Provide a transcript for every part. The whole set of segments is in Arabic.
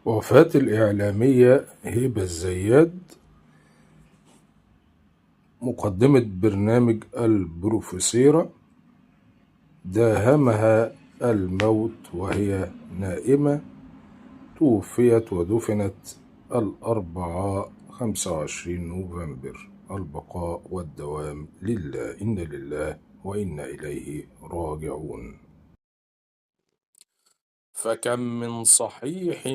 وفاة الإعلامية هبة الزيات، مقدمة برنامج البروفيسيرة، داهمها الموت وهي نائمة، توفيت ودفنت الأربعاء 25 نوفمبر. البقاء والدوام لله، إنا لله وإنا إليه راجعون. فكم من صحيح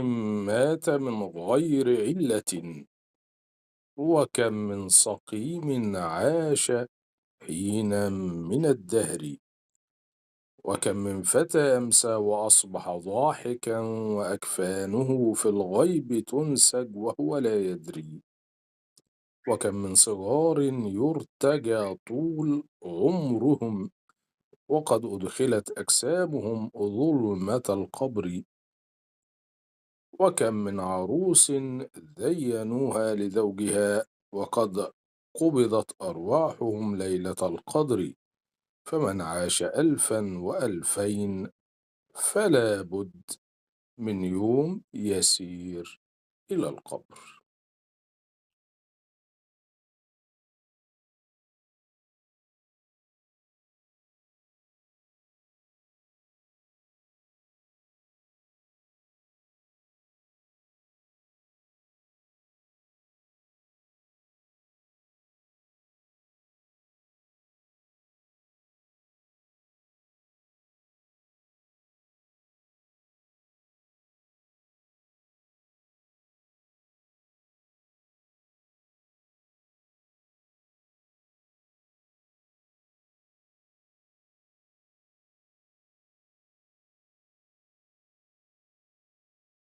مات من غير علة، وكم من سقيم عاش حينا من الدهر، وكم من فتى أمسى وأصبح ضاحكا وأكفانه في الغيب تنسج وهو لا يدري، وكم من صغار يرتجى طول عمرهم وقد أدخلت أجسامهم ظلمة القبر، وكم من عروس زينوها لزوجها وقد قبضت أرواحهم ليلة القدر. فمن عاش 1000 و2000 فلا بد من يوم يسير إلى القبر.